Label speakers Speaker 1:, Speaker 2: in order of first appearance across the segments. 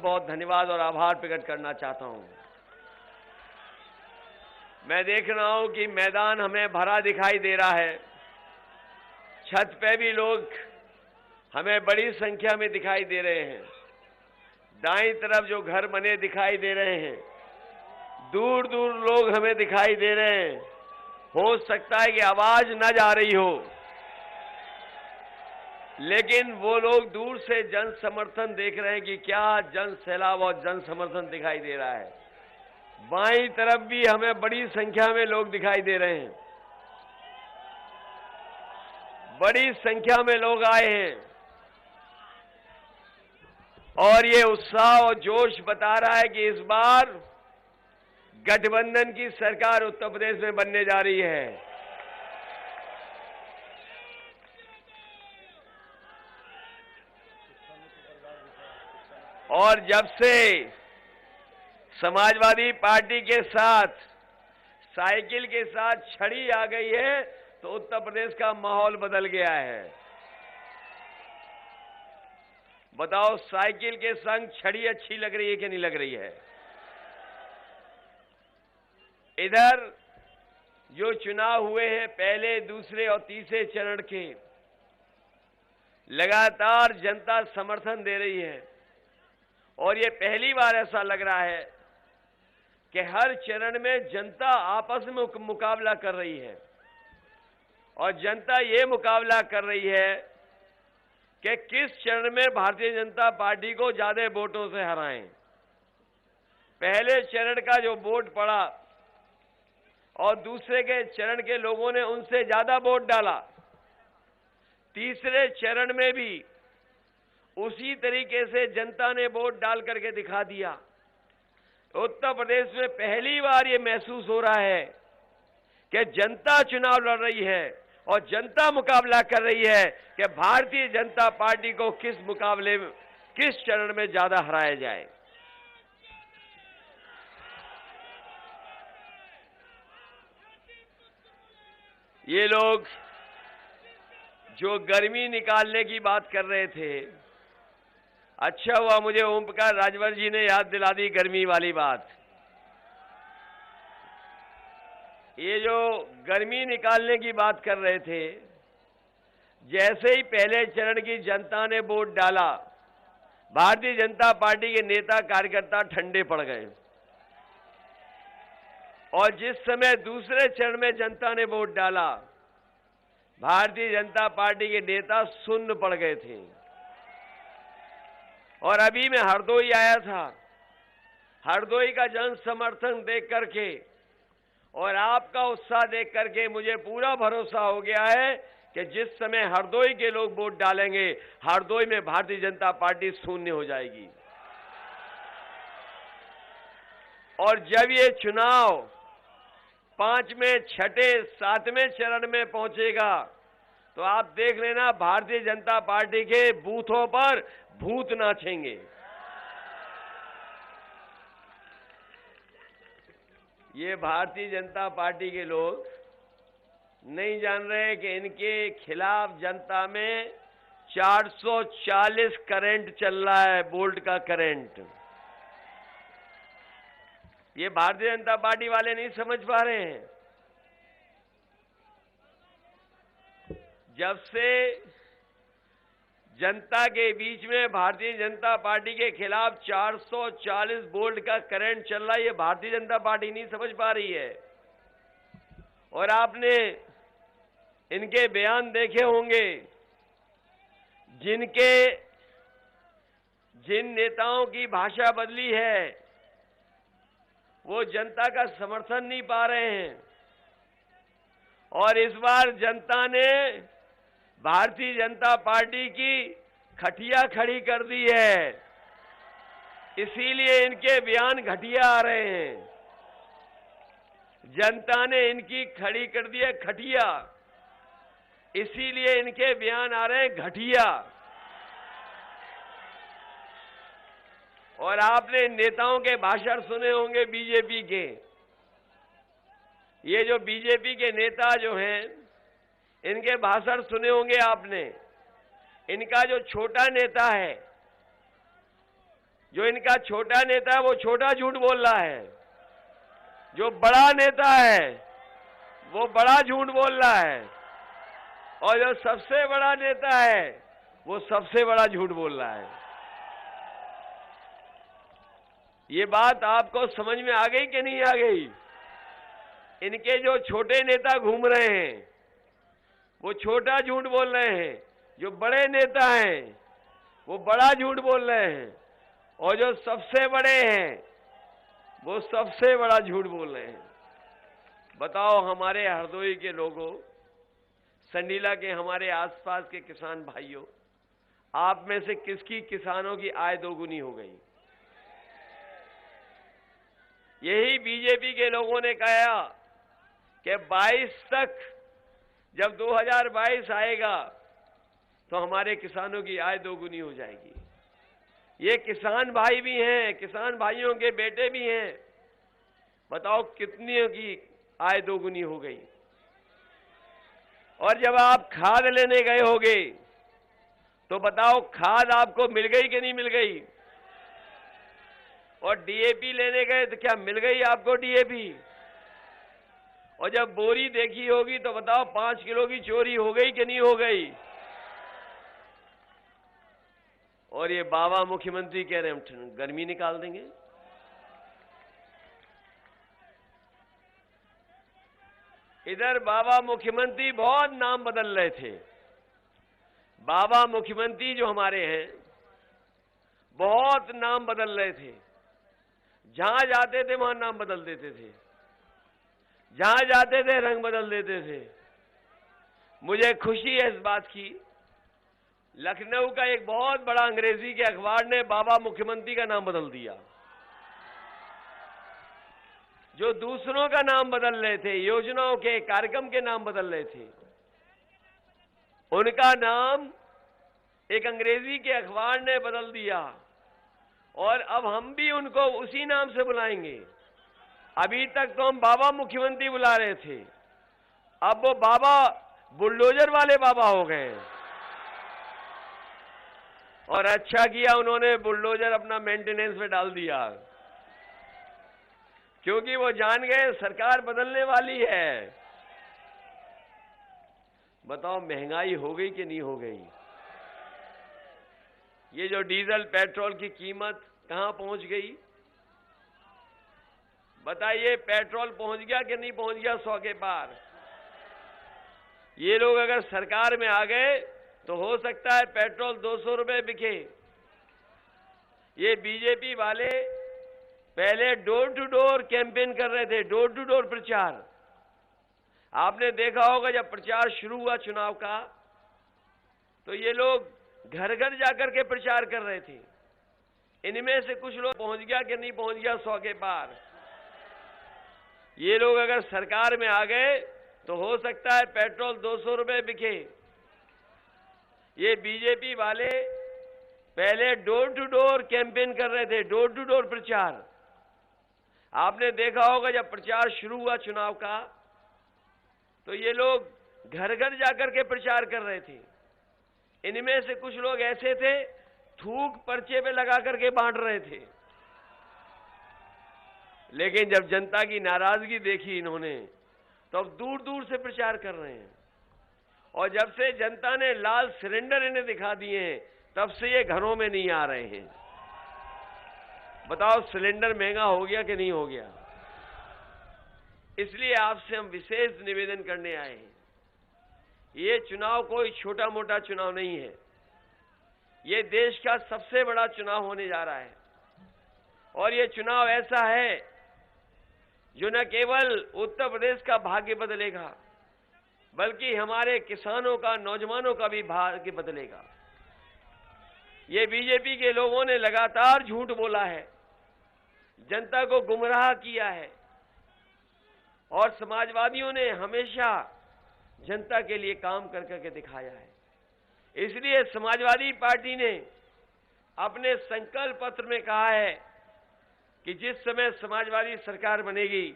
Speaker 1: बहुत धन्यवाद और आभार प्रकट करना चाहता हूं। मैं देख रहा हूं कि मैदान हमें भरा दिखाई दे रहा है। छत पे भी लोग हमें बड़ी संख्या में दिखाई दे रहे हैं। दाईं तरफ जो घर बने दिखाई दे रहे हैं, दूर दूर लोग हमें दिखाई दे रहे हैं। हो सकता है कि आवाज न जा रही हो, लेकिन वो लोग दूर से जन समर्थन देख रहे हैं कि क्या जन सैलाब और जन समर्थन दिखाई दे रहा है। बाईं तरफ भी हमें बड़ी संख्या में लोग दिखाई दे रहे हैं। बड़ी संख्या में लोग आए हैं और ये उत्साह और जोश बता रहा है कि इस बार गठबंधन की सरकार उत्तर प्रदेश में बनने जा रही है। और जब से समाजवादी पार्टी के साथ साइकिल के साथ छड़ी आ गई है, तो उत्तर प्रदेश का माहौल बदल गया है। बताओ, साइकिल के संग छड़ी अच्छी लग रही है कि नहीं लग रही है? इधर जो चुनाव हुए हैं पहले, दूसरे और तीसरे चरण के, लगातार जनता समर्थन दे रही है और ये पहली बार ऐसा लग रहा है कि हर चरण में जनता आपस में मुकाबला कर रही है और जनता ये मुकाबला कर रही है कि किस चरण में भारतीय जनता पार्टी को ज्यादा वोटों से हराएं। पहले चरण का जो वोट पड़ा और दूसरे के चरण के लोगों ने उनसे ज्यादा वोट डाला, तीसरे चरण में भी उसी तरीके से जनता ने वोट डाल करके दिखा दिया। उत्तर प्रदेश में पहली बार ये महसूस हो रहा है कि जनता चुनाव लड़ रही है और जनता मुकाबला कर रही है कि भारतीय जनता पार्टी को किस मुकाबले में, किस चरण में ज्यादा हराया जाए। ये लोग जो गर्मी निकालने की बात कर रहे थे, अच्छा हुआ मुझे ओम प्रकाश राजभर जी ने याद दिला दी गर्मी वाली बात। ये जो गर्मी निकालने की बात कर रहे थे, जैसे ही पहले चरण की जनता ने वोट डाला, भारतीय जनता पार्टी के नेता कार्यकर्ता ठंडे पड़ गए और जिस समय दूसरे चरण में जनता ने वोट डाला, भारतीय जनता पार्टी के नेता सुन्न पड़ गए थे। और अभी मैं हरदोई आया था, हरदोई का जन समर्थन देख करके और आपका उत्साह देख करके मुझे पूरा भरोसा हो गया है कि जिस समय हरदोई के लोग वोट डालेंगे, हरदोई में भारतीय जनता पार्टी शून्य हो जाएगी। और जब ये चुनाव 5वें, 6ठे, 7वें चरण में पहुंचेगा, तो आप देख लेना भारतीय जनता पार्टी के बूथों पर भूत नाचेंगे। ये भारतीय जनता पार्टी के लोग नहीं जान रहे कि इनके खिलाफ जनता में 440 करंट चल रहा है, वोल्ट का करंट। ये भारतीय जनता पार्टी वाले नहीं समझ पा रहे हैं। जब से जनता के बीच में भारतीय जनता पार्टी के खिलाफ 440 वोल्ट का करंट चल रहा है, ये भारतीय जनता पार्टी नहीं समझ पा रही है। और आपने इनके बयान देखे होंगे, जिन नेताओं की भाषा बदली है, वो जनता का समर्थन नहीं पा रहे हैं। और इस बार जनता ने भारतीय जनता पार्टी की खटिया खड़ी कर दी है, इसीलिए इनके बयान घटिया आ रहे हैं। जनता ने इनकी खड़ी कर दी है खटिया, इसीलिए इनके बयान आ रहे हैं घटिया। और आपने नेताओं के भाषण सुने होंगे बीजेपी के। ये जो बीजेपी के नेता जो हैं, इनके भाषण सुने होंगे आपने। इनका जो छोटा नेता है, जो इनका छोटा नेता है वो छोटा झूठ बोल रहा है, जो बड़ा नेता है वो बड़ा झूठ बोल रहा है, और जो सबसे बड़ा नेता है वो सबसे बड़ा झूठ बोल रहा है। ये बात आपको समझ में आ गई कि नहीं आ गई? इनके जो छोटे नेता घूम रहे हैं वो छोटा झूठ बोल रहे हैं, जो बड़े नेता हैं वो बड़ा झूठ बोल रहे हैं, और जो सबसे बड़े हैं वो सबसे बड़ा झूठ बोल रहे हैं। बताओ हमारे हरदोई के लोगों, संडीला के हमारे आसपास के किसान भाइयों, आप में से किसकी किसानों की आय दोगुनी हो गई? यही बीजेपी के लोगों ने कहा कि 22 तक जब 2022 आएगा तो हमारे किसानों की आय दोगुनी हो जाएगी। ये किसान भाई भी हैं, किसान भाइयों के बेटे भी हैं। बताओ कितनी की आय दोगुनी हो गई? और जब आप खाद लेने गए होगे तो बताओ खाद आपको मिल गई कि नहीं मिल गई? और डीएपी लेने गए तो क्या मिल गई आपको डीएपी? और जब बोरी देखी होगी तो बताओ 5 किलो की चोरी हो गई कि नहीं हो गई? और ये बाबा मुख्यमंत्री कह रहे हैं हम गर्मी निकाल देंगे। इधर बाबा मुख्यमंत्री बहुत नाम बदल रहे थे। बाबा मुख्यमंत्री जो हमारे हैं बहुत नाम बदल रहे थे, जहां जाते थे वहां नाम बदल देते थे, जहां जाते थे रंग बदल देते थे। मुझे खुशी है इस बात की, लखनऊ का एक बहुत बड़ा अंग्रेजी के अखबार ने बाबा मुख्यमंत्री का नाम बदल दिया। जो दूसरों का नाम बदल रहे थे, योजनाओं के कार्यक्रम के नाम बदल रहे थे, उनका नाम एक अंग्रेजी के अखबार ने बदल दिया, और अब हम भी उनको उसी नाम से बुलाएंगे। अभी तक तो हम बाबा मुख्यमंत्री बुला रहे थे, अब वो बाबा बुलडोजर वाले बाबा हो गए। और अच्छा किया उन्होंने बुलडोजर अपना मेंटेनेंस में डाल दिया, क्योंकि वो जान गए सरकार बदलने वाली है। बताओ महंगाई हो गई कि नहीं हो गई? ये जो डीजल पेट्रोल की कीमत कहां पहुंच गई? बताइए, पेट्रोल पहुंच गया कि नहीं पहुंच गया 100 के पार? ये लोग अगर सरकार में आ गए तो हो सकता है पेट्रोल 200 रुपए बिके। ये बीजेपी वाले पहले डोर टू डोर कैंपेन कर रहे थे, डोर टू डोर प्रचार। आपने देखा होगा जब प्रचार शुरू हुआ चुनाव का तो ये लोग घर घर जाकर के प्रचार कर रहे थे। इनमें से कुछ लोग पहुंच गया कि नहीं पहुंच गया 100 के पार? ये लोग अगर सरकार में आ गए तो हो सकता है पेट्रोल 200 रुपए बिके। ये बीजेपी वाले पहले डोर टू डोर कैंपेन कर रहे थे, डोर टू डोर प्रचार। आपने देखा होगा जब प्रचार शुरू हुआ चुनाव का तो ये लोग घर घर जाकर के प्रचार कर रहे थे। इनमें से कुछ लोग ऐसे थे थूक पर्चे पे लगा करके बांट रहे थे। लेकिन जब जनता की नाराजगी देखी इन्होंने तो अब दूर दूर से प्रचार कर रहे हैं, और जब से जनता ने लाल सिलेंडर इन्हें दिखा दिए हैं तब से ये घरों में नहीं आ रहे हैं। बताओ सिलेंडर महंगा हो गया कि नहीं हो गया? इसलिए आपसे हम विशेष निवेदन करने आए हैं। ये चुनाव कोई छोटा मोटा चुनाव नहीं है, ये देश का सबसे बड़ा चुनाव होने जा रहा है। और ये चुनाव ऐसा है जो न केवल उत्तर प्रदेश का भाग्य बदलेगा बल्कि हमारे किसानों का, नौजवानों का भी भाग्य बदलेगा। ये बीजेपी के लोगों ने लगातार झूठ बोला है, जनता को गुमराह किया है, और समाजवादियों ने हमेशा जनता के लिए काम कर करके दिखाया है। इसलिए समाजवादी पार्टी ने अपने संकल्प पत्र में कहा है कि जिस समय समाजवादी सरकार बनेगी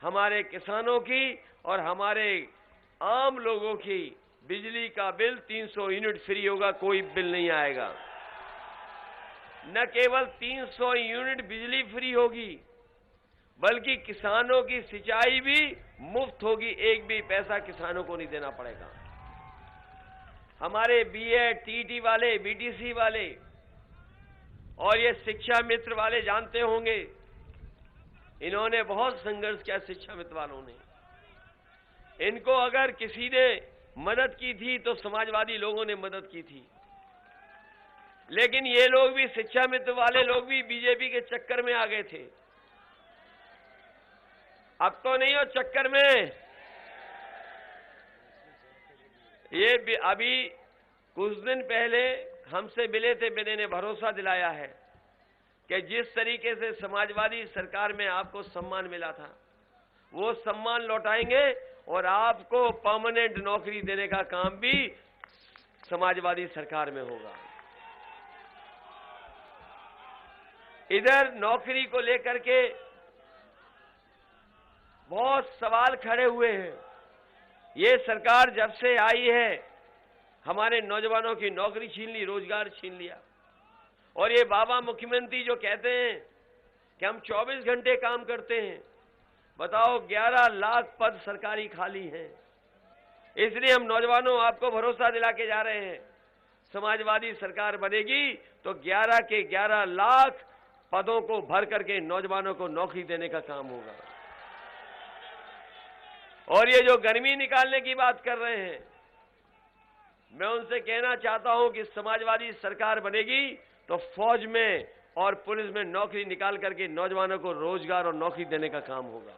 Speaker 1: हमारे किसानों की और हमारे आम लोगों की बिजली का बिल 300 यूनिट फ्री होगा, कोई बिल नहीं आएगा। न केवल 300 यूनिट बिजली फ्री होगी, बल्कि किसानों की सिंचाई भी मुफ्त होगी। एक भी पैसा किसानों को नहीं देना पड़ेगा। हमारे बीएड, टीटी वाले, बीटीसी वाले और ये शिक्षा मित्र वाले जानते होंगे, इन्होंने बहुत संघर्ष किया। शिक्षा मित्र वालों ने, इनको अगर किसी ने मदद की थी तो समाजवादी लोगों ने मदद की थी। लेकिन ये लोग भी, शिक्षा मित्र वाले लोग भी बीजेपी के चक्कर में आ गए थे। अब तो नहीं हो चक्कर में। ये अभी कुछ दिन पहले हमसे मिले थे, मैंने इन्हें भरोसा दिलाया है कि जिस तरीके से समाजवादी सरकार में आपको सम्मान मिला था, वो सम्मान लौटाएंगे और आपको परमानेंट नौकरी देने का काम भी समाजवादी सरकार में होगा। इधर नौकरी को लेकर के बहुत सवाल खड़े हुए हैं। ये सरकार जब से आई है, हमारे नौजवानों की नौकरी छीन ली, रोजगार छीन लिया। और ये बाबा मुख्यमंत्री जो कहते हैं कि हम 24 घंटे काम करते हैं, बताओ 11 लाख पद सरकारी खाली हैं। इसलिए हम नौजवानों आपको भरोसा दिला के जा रहे हैं, समाजवादी सरकार बनेगी तो 11 के 11 लाख पदों को भर करके नौजवानों को नौकरी देने का काम होगा। और ये जो गर्मी निकालने की बात कर रहे हैं, मैं उनसे कहना चाहता हूं कि समाजवादी सरकार बनेगी तो फौज में और पुलिस में नौकरी निकाल करके नौजवानों को रोजगार और नौकरी देने का काम होगा।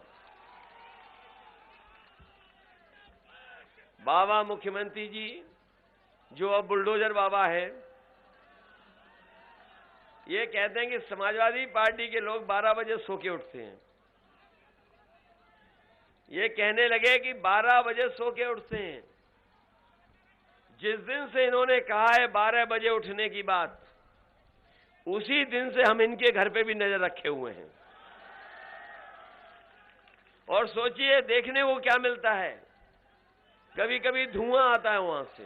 Speaker 1: बाबा मुख्यमंत्री जी जो अब बुलडोजर बाबा है, ये कहते हैं कि समाजवादी पार्टी के लोग 12 बजे सो के उठते हैं। ये कहने लगे कि 12 बजे सो के उठते हैं। जिस दिन से इन्होंने कहा है 12 बजे उठने की बात, उसी दिन से हम इनके घर पे भी नजर रखे हुए हैं। और सोचिए देखने को क्या मिलता है, कभी कभी धुआं आता है वहां से।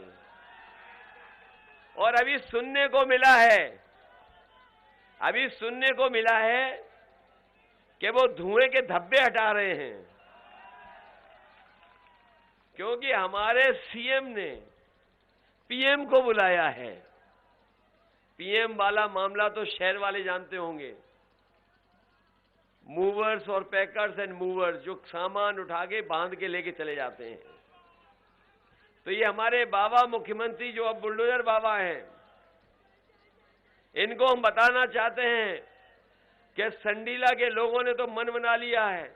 Speaker 1: और अभी सुनने को मिला है, कि वो धुएं के धब्बे हटा रहे हैं, क्योंकि हमारे सीएम ने पीएम को बुलाया है। पीएम वाला मामला तो शहर वाले जानते होंगे, मूवर्स और पैकर्स एंड मूवर्स, जो सामान उठा के बांध के लेके चले जाते हैं। तो ये हमारे बाबा मुख्यमंत्री जो अब बुलडोजर बाबा हैं, इनको हम बताना चाहते हैं कि संडीला के लोगों ने तो मन बना लिया है।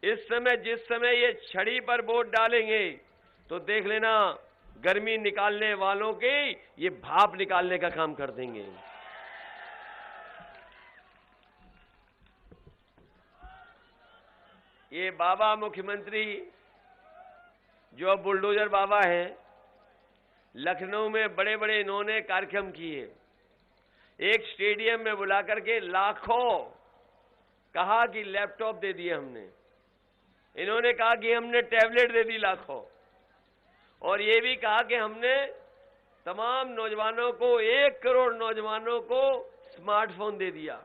Speaker 1: इस समय, जिस समय ये छड़ी पर वोट डालेंगे तो देख लेना, गर्मी निकालने वालों के ये भाप निकालने का काम कर देंगे। ये बाबा मुख्यमंत्री जो अब बुलडोजर बाबा हैं, लखनऊ में बड़े बड़े इन्होंने कार्यक्रम किए। एक स्टेडियम में बुला करके लाखों कहा कि लैपटॉप दे दिए हमने, इन्होंने कहा कि हमने टैबलेट दे दी लाखों, और ये भी कहा कि हमने तमाम नौजवानों को, 1 करोड़ नौजवानों को स्मार्टफोन दे दिया।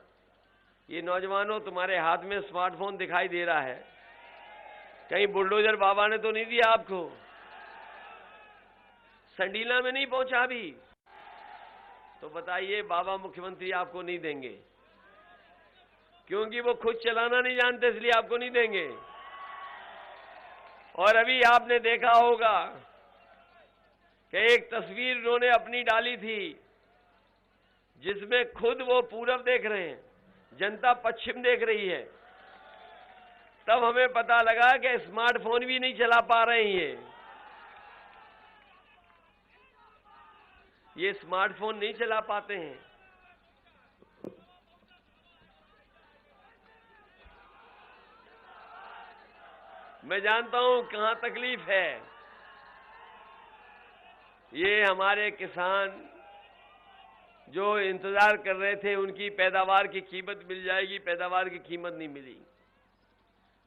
Speaker 1: ये नौजवानों, तुम्हारे हाथ में स्मार्टफोन दिखाई दे रहा है, कहीं बुलडोजर बाबा ने तो नहीं दिया आपको? संडीला में नहीं पहुंचा अभी? तो बताइए बाबा मुख्यमंत्री आपको नहीं देंगे, क्योंकि वो खुद चलाना नहीं जानते, इसलिए आपको नहीं देंगे। और अभी आपने देखा होगा कि एक तस्वीर उन्होंने अपनी डाली थी, जिसमें खुद वो पूरब देख रहे हैं, जनता पश्चिम देख रही है। तब हमें पता लगा कि स्मार्टफोन भी नहीं चला पा रहे हैं। ये स्मार्टफोन नहीं चला पाते हैं। मैं जानता हूं कहां तकलीफ है। ये हमारे किसान जो इंतजार कर रहे थे, उनकी पैदावार की कीमत मिल जाएगी, पैदावार की कीमत नहीं मिली।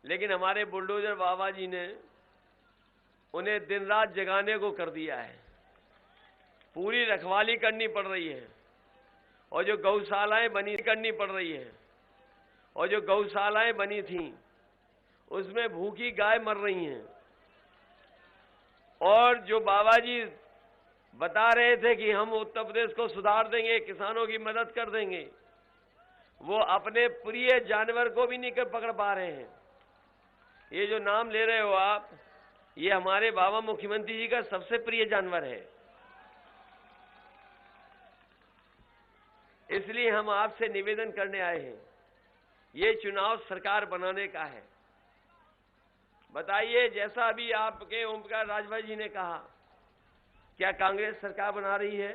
Speaker 1: लेकिन हमारे बुलडोजर बाबा जी ने उन्हें दिन रात जगाने को कर दिया है। पूरी रखवाली करनी पड़ रही है। और जो गौशालाएं बनी करनी पड़ रही है, और जो गौशालाएं बनी थी उसमें भूखी गाय मर रही हैं। और जो बाबा जी बता रहे थे कि हम उत्तर प्रदेश को सुधार देंगे, किसानों की मदद कर देंगे, वो अपने प्रिय जानवर को भी नहीं पकड़ पा रहे हैं। ये जो नाम ले रहे हो आप, ये हमारे बाबा मुख्यमंत्री जी का सबसे प्रिय जानवर है। इसलिए हम आपसे निवेदन करने आए हैं, ये चुनाव सरकार बनाने का है। बताइए, जैसा अभी आपके ओम प्रकाश राजभर जी ने कहा, क्या कांग्रेस सरकार बना रही है?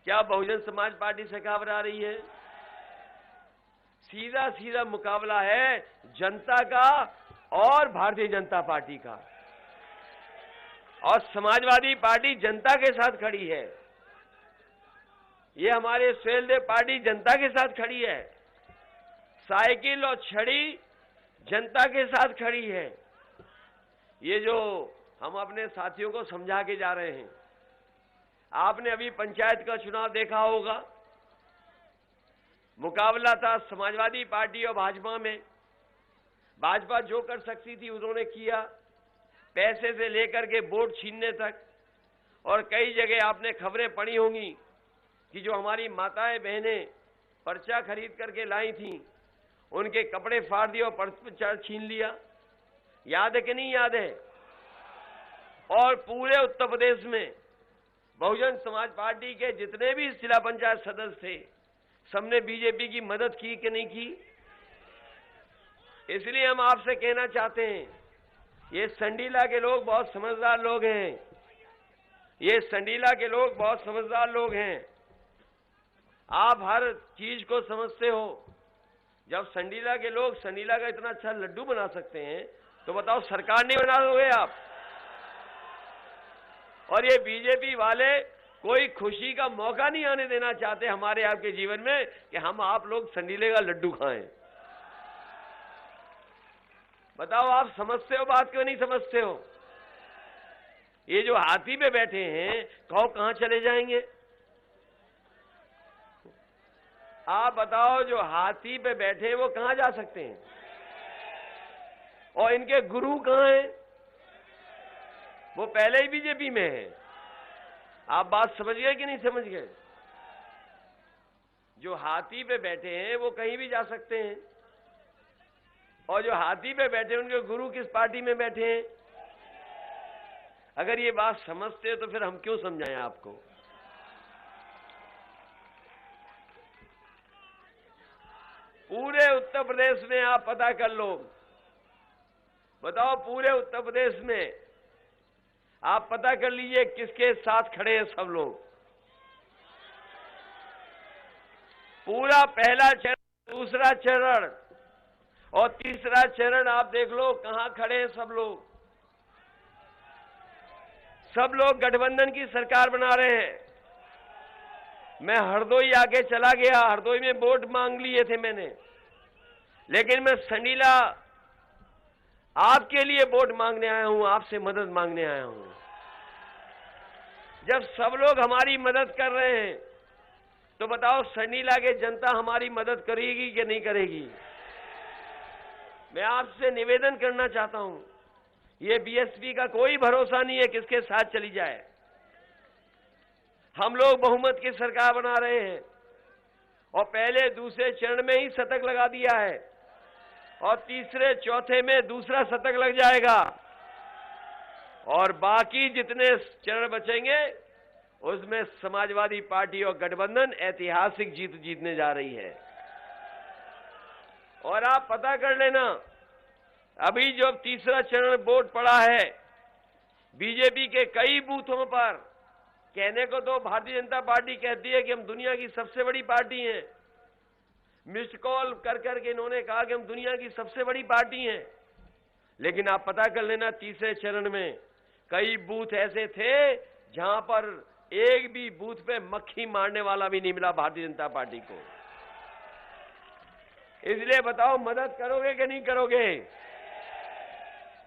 Speaker 1: क्या बहुजन समाज पार्टी सरकार बना रही है? सीधा सीधा मुकाबला है जनता का और भारतीय जनता पार्टी का। और समाजवादी पार्टी जनता के साथ खड़ी है, ये हमारे सुहेलदेव पार्टी जनता के साथ खड़ी है, साइकिल और छड़ी जनता के साथ खड़ी है। ये जो हम अपने साथियों को समझा के जा रहे हैं, आपने अभी पंचायत का चुनाव देखा होगा, मुकाबला था समाजवादी पार्टी और भाजपा में। भाजपा जो कर सकती थी उन्होंने किया, पैसे से लेकर के वोट छीनने तक। और कई जगह आपने खबरें पढ़ी होंगी कि जो हमारी माताएं बहनें पर्चा खरीद करके लाई थीं, उनके कपड़े फाड़ दिए और पर्चा छीन लिया। याद है कि नहीं याद है? और पूरे उत्तर प्रदेश में बहुजन समाज पार्टी के जितने भी जिला पंचायत सदस्य थे, सबने बीजेपी की मदद की कि नहीं की? इसलिए हम आपसे कहना चाहते हैं, ये संडीला के लोग बहुत समझदार लोग हैं, ये संडीला के लोग बहुत समझदार लोग हैं। आप हर चीज को समझते हो। जब संडीला के लोग संडीला का इतना अच्छा लड्डू बना सकते हैं, तो बताओ सरकार नहीं बना दोगे आप? और ये बीजेपी वाले कोई खुशी का मौका नहीं आने देना चाहते हमारे आपके जीवन में कि हम आप लोग संडीले का लड्डू खाएं। बताओ, आप समझते हो बात क्यों नहीं समझते हो? ये जो हाथी पे बैठे हैं, कहां चले जाएंगे? आप बताओ, जो हाथी पे बैठे हैं वो कहां जा सकते हैं? और इनके गुरु कहां हैं? वो पहले ही बीजेपी में है। आप बात समझ गए कि नहीं समझ गए? जो हाथी पे बैठे हैं वो कहीं भी जा सकते हैं, और जो हाथी पे बैठे हैं उनके गुरु किस पार्टी में बैठे हैं? अगर ये बात समझते हो तो फिर हम क्यों समझाएं आपको? पूरे उत्तर प्रदेश में आप पता कर लो। बताओ, पूरे उत्तर प्रदेश में आप पता कर लीजिए किसके साथ खड़े हैं सब लोग। पूरा पहला चरण, दूसरा चरण और तीसरा चरण आप देख लो कहां खड़े हैं सब लोग। सब लोग गठबंधन की सरकार बना रहे हैं। मैं हरदोई आके चला गया, हरदोई में वोट मांग लिए थे मैंने, लेकिन मैं संडीला आपके लिए वोट मांगने आया हूं, आपसे मदद मांगने आया हूं। जब सब लोग हमारी मदद कर रहे हैं, तो बताओ संडीला के जनता हमारी मदद करेगी कि नहीं करेगी? मैं आपसे निवेदन करना चाहता हूं, ये बीएसपी का कोई भरोसा नहीं है किसके साथ चली जाए। हम लोग बहुमत की सरकार बना रहे हैं, और पहले दूसरे चरण में ही शतक लगा दिया है, और तीसरे चौथे में दूसरा शतक लग जाएगा, और बाकी जितने चरण बचेंगे उसमें समाजवादी पार्टी और गठबंधन ऐतिहासिक जीत जीतने जा रही है। और आप पता कर लेना, अभी जो तीसरा चरण वोट पड़ा है, बीजेपी के कई बूथों पर, कहने को तो भारतीय जनता पार्टी कहती है कि हम दुनिया की सबसे बड़ी पार्टी हैं, मिस्ड कॉल कर करके इन्होंने कहा कि हम दुनिया की सबसे बड़ी पार्टी हैं, लेकिन आप पता कर लेना तीसरे चरण में कई बूथ ऐसे थे जहां पर एक भी बूथ पे मक्खी मारने वाला भी नहीं मिला भारतीय जनता पार्टी को। इसलिए बताओ, मदद करोगे कि नहीं करोगे?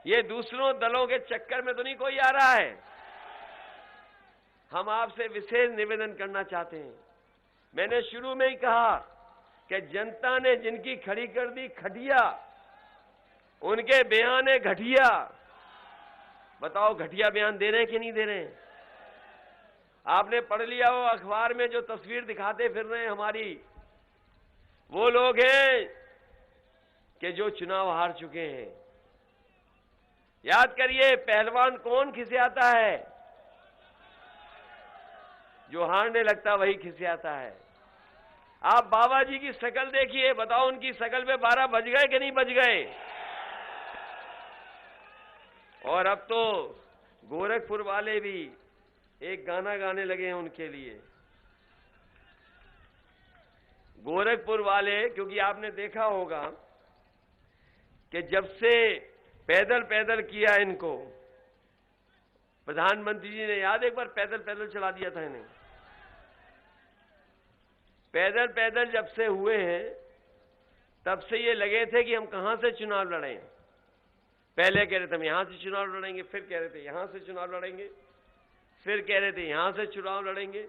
Speaker 1: ये दूसरों दलों के चक्कर में तो नहीं कोई आ रहा है। हम आपसे विशेष निवेदन करना चाहते हैं, मैंने शुरू में ही कहा कि जनता ने जिनकी खड़ी कर दी खटिया, उनके बयान है घटिया। बताओ घटिया बयान दे रहे हैं कि नहीं दे रहे हैं? आपने पढ़ लिया हो अखबार में जो तस्वीर दिखाते फिर रहे हैं हमारी, वो लोग हैं कि जो चुनाव हार चुके हैं। याद करिए, पहलवान कौन खिसियाता है? जो हारने लगता वही खिसियाता है। आप बाबा जी की शक्ल देखिए, बताओ उनकी शक्ल पे 12 बज गए कि नहीं बज गए? और अब तो गोरखपुर वाले भी एक गाना गाने लगे हैं उनके लिए। गोरखपुर वाले, क्योंकि आपने देखा होगा कि जब से पैदल पैदल किया इनको, प्रधानमंत्री जी ने, याद एक बार पैदल पैदल चला दिया था इन्हें। पैदल पैदल जब से हुए हैं तब से ये लगे थे कि हम कहां से चुनाव लड़ें। पहले कह रहे थे हम यहां से चुनाव लड़ेंगे, फिर कह रहे थे यहां से चुनाव लड़ेंगे, फिर कह रहे थे यहां से चुनाव लड़ेंगे।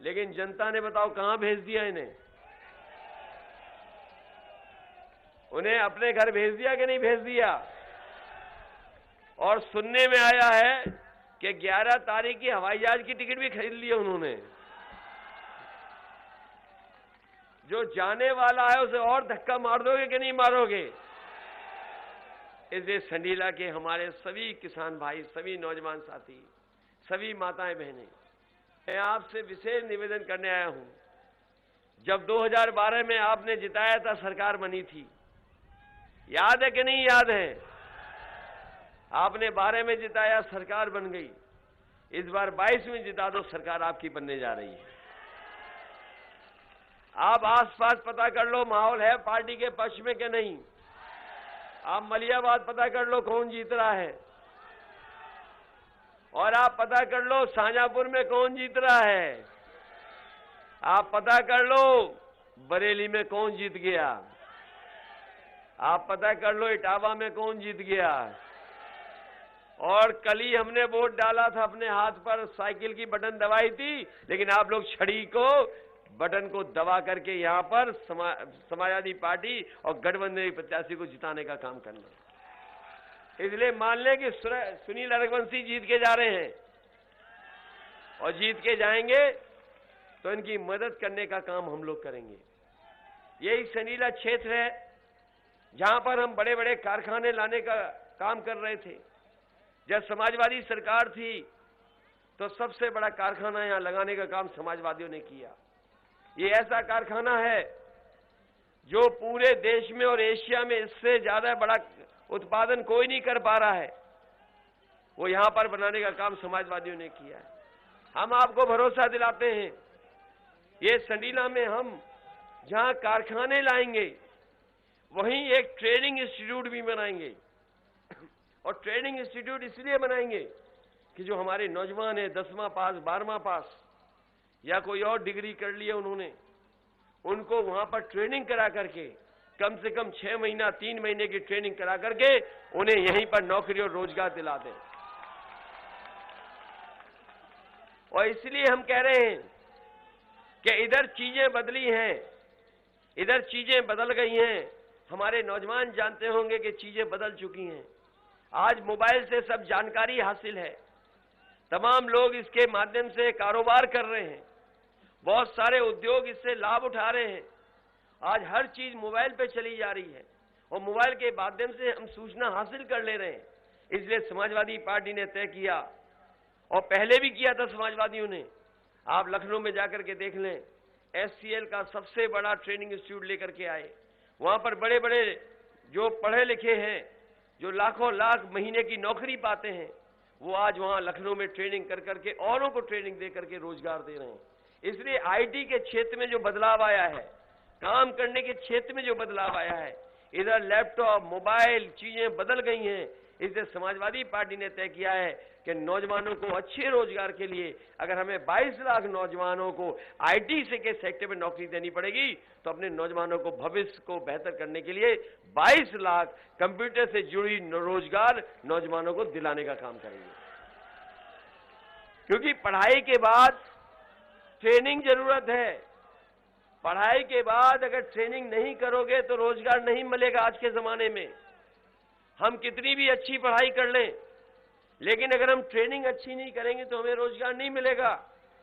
Speaker 1: लेकिन जनता ने बताओ कहां भेज दिया इन्हें? उन्हें अपने घर भेज दिया कि नहीं भेज दिया? और सुनने में आया है कि 11 तारीख की हवाई जहाज की टिकट भी खरीद ली है उन्होंने। जो जाने वाला है उसे और धक्का मार दोगे कि नहीं मारोगे? इसलिए संडीला के हमारे सभी किसान भाई, सभी नौजवान साथी, सभी माताएं बहनें, मैं आपसे विशेष निवेदन करने आया हूं। जब 2012 में आपने जिताया था, सरकार बनी थी, याद है कि नहीं याद है? आपने 12 में जिताया, सरकार बन गई। इस बार 22 में जिता दो, सरकार आपकी बनने जा रही है। आप आसपास पता कर लो माहौल है पार्टी के पक्ष में कि नहीं। आप मलियाबाद पता कर लो कौन जीत रहा है, और आप पता कर लो शाहजहांपुर में कौन जीत रहा है। आप पता कर लो बरेली में कौन जीत गया। आप पता कर लो इटावा में कौन जीत गया। और कल ही हमने वोट डाला था, अपने हाथ पर साइकिल की बटन दबाई थी, लेकिन आप लोग छड़ी को, बटन को दबा करके यहां पर समाजवादी पार्टी और गठबंधन प्रत्याशी को जिताने का काम करना। इसलिए मान लें कि सुनील रघुवंशी जीत के जा रहे हैं, और जीत के जाएंगे तो इनकी मदद करने का काम हम लोग करेंगे। यही संडीला क्षेत्र है जहां पर हम बड़े बड़े कारखाने लाने का काम कर रहे थे। जब समाजवादी सरकार थी तो सबसे बड़ा कारखाना यहां लगाने का काम समाजवादियों ने किया। ये ऐसा कारखाना है जो पूरे देश में और एशिया में इससे ज्यादा बड़ा उत्पादन कोई नहीं कर पा रहा है, वो यहां पर बनाने का काम समाजवादियों ने किया है। हम आपको भरोसा दिलाते हैं, ये संडीला में हम जहां कारखाने लाएंगे वहीं एक ट्रेनिंग इंस्टीट्यूट भी बनाएंगे। और ट्रेनिंग इंस्टीट्यूट इसलिए बनाएंगे कि जो हमारे नौजवान हैं 10वां पास, 12वां पास या कोई और डिग्री कर लिया उन्होंने, उनको वहां पर ट्रेनिंग करा करके, कम से कम 6 महीना 3 महीने की ट्रेनिंग करा करके उन्हें यहीं पर नौकरी और रोजगार दिला दें। और इसलिए हम कह रहे हैं कि इधर चीजें बदली हैं, इधर चीजें बदल गई हैं। हमारे नौजवान जानते होंगे कि चीजें बदल चुकी हैं। आज मोबाइल से सब जानकारी हासिल है, तमाम लोग इसके माध्यम से कारोबार कर रहे हैं, बहुत सारे उद्योग इससे लाभ उठा रहे हैं। आज हर चीज मोबाइल पे चली जा रही है और मोबाइल के माध्यम से हम सूचना हासिल कर ले रहे हैं। इसलिए समाजवादी पार्टी ने तय किया, और पहले भी किया था समाजवादियों ने, आप लखनऊ में जाकर के देख लें, SCL का सबसे बड़ा ट्रेनिंग इंस्टीट्यूट लेकर के आए। वहां पर बड़े बड़े जो पढ़े लिखे हैं, जो लाखों लाख महीने की नौकरी पाते हैं, वो आज वहां लखनऊ में ट्रेनिंग कर करके औरों को ट्रेनिंग दे करके रोजगार दे रहे हैं। इसलिए IT के क्षेत्र में जो बदलाव आया है, काम करने के क्षेत्र में जो बदलाव आया है, इधर लैपटॉप, मोबाइल, चीजें बदल गई हैं। इसलिए समाजवादी पार्टी ने तय किया है कि नौजवानों को अच्छे रोजगार के लिए अगर हमें 22 लाख नौजवानों को IT से के सेक्टर में नौकरी देनी पड़ेगी, तो अपने नौजवानों को भविष्य को बेहतर करने के लिए 22 लाख कंप्यूटर से जुड़ी रोजगार नौजवानों को दिलाने का काम करेंगे। क्योंकि पढ़ाई के बाद ट्रेनिंग जरूरत है। पढ़ाई के बाद अगर ट्रेनिंग नहीं करोगे तो रोजगार नहीं मिलेगा। आज के जमाने में हम कितनी भी अच्छी पढ़ाई कर लें, लेकिन अगर हम ट्रेनिंग अच्छी नहीं करेंगे तो हमें रोजगार नहीं मिलेगा।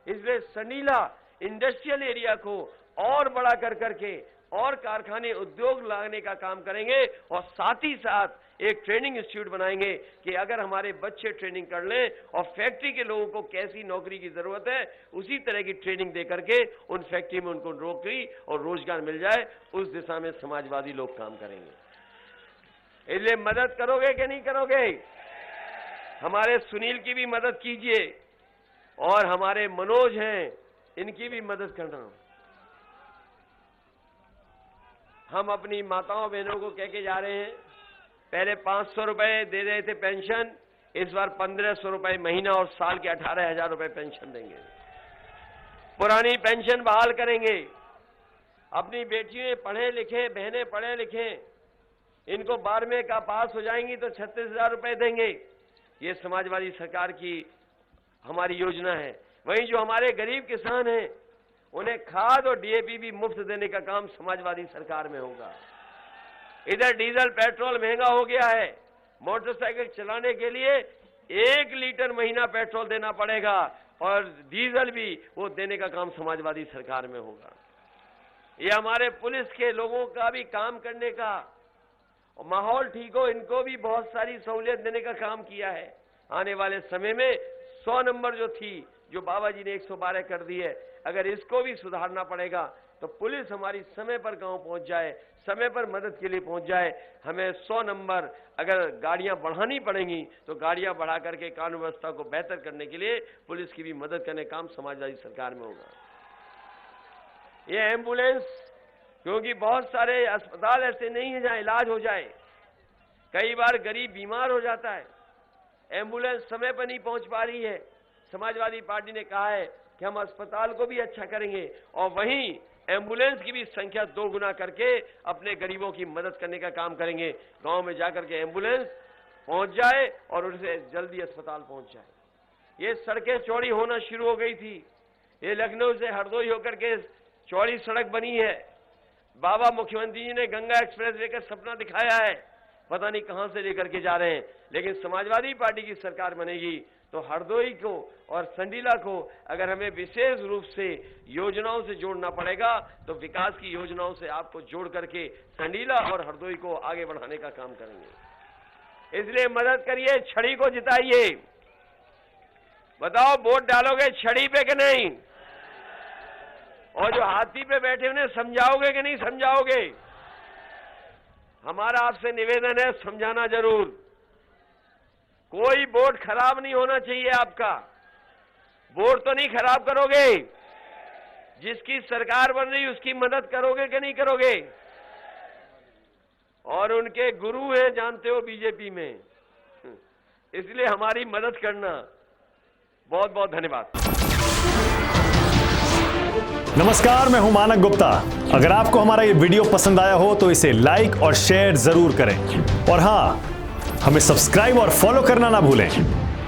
Speaker 1: इसलिए संडीला इंडस्ट्रियल एरिया को और बड़ा कर करके और कारखाने उद्योग लाने का काम करेंगे और साथ ही साथ एक ट्रेनिंग इंस्टीट्यूट बनाएंगे कि अगर हमारे बच्चे ट्रेनिंग कर लें और फैक्ट्री के लोगों को कैसी नौकरी की जरूरत है उसी तरह की ट्रेनिंग दे करके उन फैक्ट्री में उनको नौकरी और रोजगार मिल जाए, उस दिशा में समाजवादी लोग काम करेंगे। इसलिए मदद करोगे कि नहीं करोगे? हमारे सुनील की भी मदद कीजिए और हमारे मनोज हैं इनकी भी मदद करना। हम अपनी माताओं बहनों को कह के जा रहे हैं, पहले 500 रुपए दे रहे थे पेंशन, इस बार 1500 रुपए महीना और साल के 18,000 रुपए पेंशन देंगे। पुरानी पेंशन बहाल करेंगे। अपनी बेटियां पढ़े लिखे, बहनें पढ़े लिखे, इनको 12वें का पास हो जाएंगी तो 36,000 रुपए देंगे। ये समाजवादी सरकार की हमारी योजना है। वहीं जो हमारे गरीब किसान हैं उन्हें खाद और डीएपी भी मुफ्त देने का काम समाजवादी सरकार में होगा। इधर डीजल पेट्रोल महंगा हो गया है, मोटरसाइकिल चलाने के लिए 1 लीटर महीना पेट्रोल देना पड़ेगा और डीजल भी वो देने का काम समाजवादी सरकार में होगा। ये हमारे पुलिस के लोगों का भी काम करने का और माहौल ठीक हो, इनको भी बहुत सारी सहूलियत देने का काम किया है। आने वाले समय में 100 नंबर जो थी, जो बाबा जी ने 112 कर दी है, अगर इसको भी सुधारना पड़ेगा तो पुलिस हमारी समय पर गांव पहुंच जाए, समय पर मदद के लिए पहुंच जाए। हमें 100 नंबर अगर गाड़ियां बढ़ानी पड़ेंगी तो गाड़ियां बढ़ा करके कानून व्यवस्था को बेहतर करने के लिए पुलिस की भी मदद करने का काम समाजवादी सरकार में होगा। ये एम्बुलेंस, क्योंकि बहुत सारे अस्पताल ऐसे नहीं है जहां इलाज हो जाए, कई बार गरीब बीमार हो जाता है, एम्बुलेंस समय पर नहीं पहुंच पा रही है। समाजवादी पार्टी ने कहा है कि हम अस्पताल को भी अच्छा करेंगे और वहीं एम्बुलेंस की भी संख्या 2 गुना करके अपने गरीबों की मदद करने का काम करेंगे। गांव में जाकर के एम्बुलेंस पहुंच जाए और उनसे जल्दी अस्पताल पहुंच जाए। ये सड़कें चौड़ी होना शुरू हो गई थी। ये लखनऊ से हरदोई होकर के चौड़ी सड़क बनी है। बाबा मुख्यमंत्री जी ने गंगा एक्सप्रेस वे का सपना दिखाया है, पता नहीं कहां से लेकर के जा रहे हैं। लेकिन समाजवादी पार्टी की सरकार बनेगी तो हरदोई को और संडीला को अगर हमें विशेष रूप से योजनाओं से जोड़ना पड़ेगा तो विकास की योजनाओं से आपको जोड़ करके संडीला और हरदोई को आगे बढ़ाने का काम करेंगे। इसलिए मदद करिए, छड़ी को जिताइए। बताओ वोट डालोगे छड़ी पे कि नहीं? और जो हाथी पे बैठे उन्हें समझाओगे कि नहीं समझाओगे? हमारा आपसे निवेदन है, समझाना जरूर। कोई वोट खराब नहीं होना चाहिए आपका। वोट तो नहीं खराब करोगे, जिसकी सरकार बन रही उसकी मदद करोगे कि नहीं करोगे? और उनके गुरु हैं जानते हो बीजेपी में, इसलिए हमारी मदद करना। बहुत बहुत धन्यवाद।
Speaker 2: नमस्कार, मैं हूं मानक गुप्ता। अगर आपको हमारा ये वीडियो पसंद आया हो तो इसे लाइक और शेयर जरूर करें और हां, हमें सब्सक्राइब और फॉलो करना ना भूलें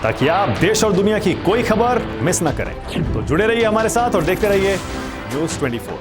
Speaker 2: ताकि आप देश और दुनिया की कोई खबर मिस ना करें। तो जुड़े रहिए हमारे साथ और देखते रहिए न्यूज़ 24।